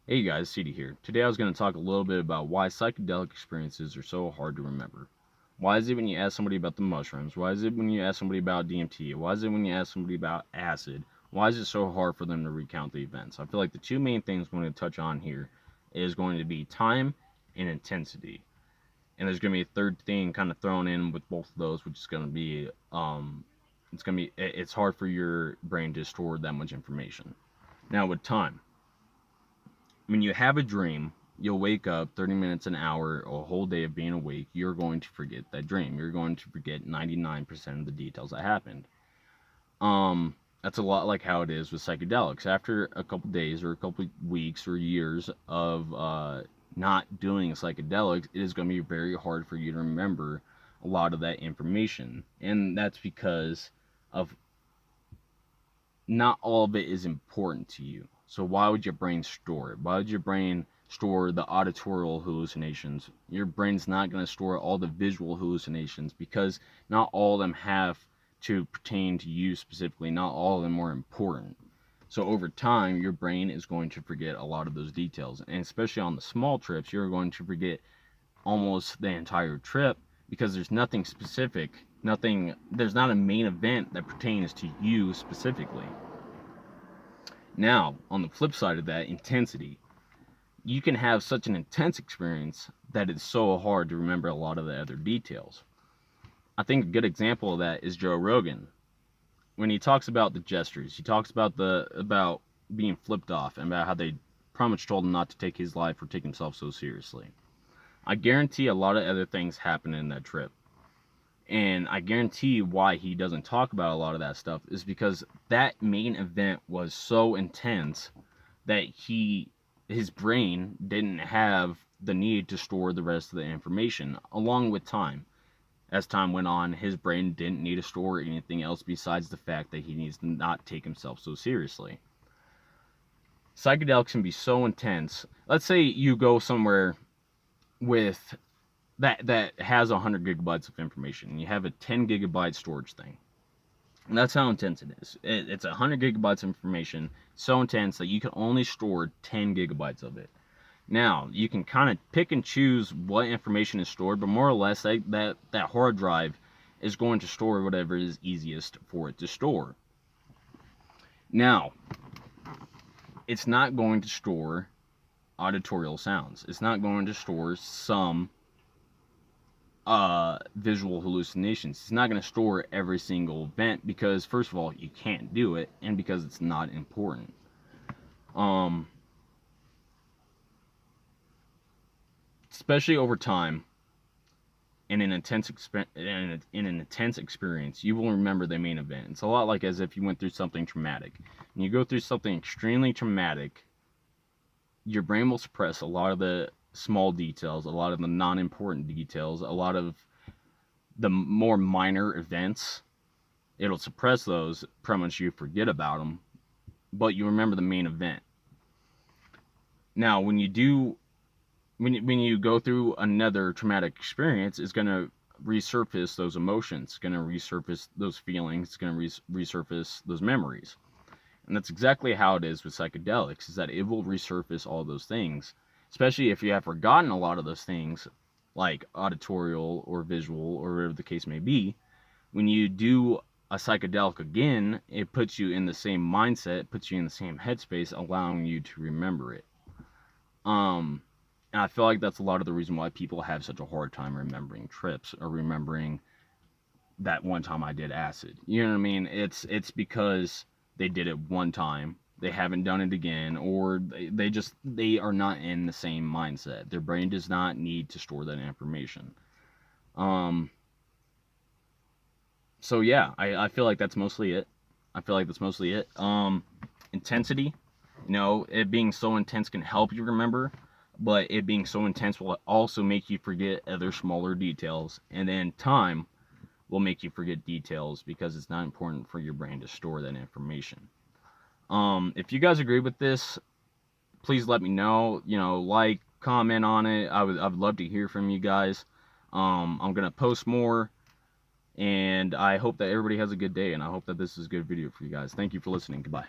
Hey guys, CD here. Today I was going to talk a little bit about why psychedelic experiences are so hard to remember. Why is it when you ask somebody about the mushrooms? Why is it when you ask somebody about DMT? Why is it when you ask somebody about acid? Why is it so hard for them to recount the events? I feel like the two main things I'm going to touch on here is going to be time and intensity. And there's going to be a third thing kind of thrown in with both of those, which is going to be it's hard for your brain to store that much information. Now with time, when you have a dream, you'll wake up 30 minutes, an hour, a whole day of being awake. You're going to forget that dream. You're going to forget 99% of the details that happened. That's a lot like how it is with psychedelics. After a couple days or a couple weeks or years of not doing psychedelics, it is going to be very hard for you to remember a lot of that information. And that's because of not all of it is important to you. So why would your brain store it? Why would your brain store the auditorial hallucinations? Your brain's not going to store all the visual hallucinations because not all of them have to pertain to you specifically. Not all of them are important. So over time, your brain is going to forget a lot of those details. And especially on the small trips, you're going to forget almost the entire trip because there's nothing specific, there's not a main event that pertains to you specifically. Now, on the flip side of that, intensity. You can have such an intense experience that it's so hard to remember a lot of the other details. I think a good example of that is Joe Rogan. When he talks about the gestures, he talks about about being flipped off and about how they pretty much told him not to take his life or take himself so seriously. I guarantee a lot of other things happen in that trip. And I guarantee why he doesn't talk about a lot of that stuff is because that main event was so intense that his brain didn't have the need to store the rest of the information along with time. As time went on, his brain didn't need to store anything else besides the fact that he needs to not take himself so seriously. Psychedelics can be so intense. Let's say you go somewhere with that has 100 gigabytes of information and you have a 10 gigabyte storage thing, and that's how intense it is. It's 100 gigabytes of information, so intense that you can only store 10 gigabytes of it. Now you can kind of pick and choose what information is stored, but more or less that hard drive is going to store whatever is easiest for it to store. Now it's not going to store auditorial sounds. It's not going to store some visual hallucinations. It's not going to store every single event because, first of all, you can't do it, and because it's not important. Especially over time, in an intense experience, you will remember the main event. It's a lot like as if you went through something traumatic. When you go through something extremely traumatic, your brain will suppress a lot of the small details, a lot of the non-important details, a lot of the more minor events. It'll suppress those, pretty much you forget about them, but you remember the main event. Now, when you go through another traumatic experience, it's going to resurface those emotions, it's going to resurface those feelings, it's going to resurface those memories. And that's exactly how it is with psychedelics, is that it will resurface all those things, especially if you have forgotten a lot of those things, like auditorial or visual or whatever the case may be. When you do a psychedelic again, it puts you in the same mindset, puts you in the same headspace, allowing you to remember it. And I feel like that's a lot of the reason why people have such a hard time remembering trips or remembering that one time I did acid. You know what I mean? It's because they did it one time, they haven't done it again, or they are not in the same mindset. Their brain does not need to store that information. So yeah, I feel like that's mostly it. Intensity, it being so intense can help you remember, but it being so intense will also make you forget other smaller details, and then time will make you forget details because it's not important for your brain to store that information. If you guys agree with this, please let me know. Like, comment on it. I would love to hear from you guys. I'm gonna post more, and I hope that everybody has a good day, and I hope that this is a good video for you guys. Thank you for listening. Goodbye.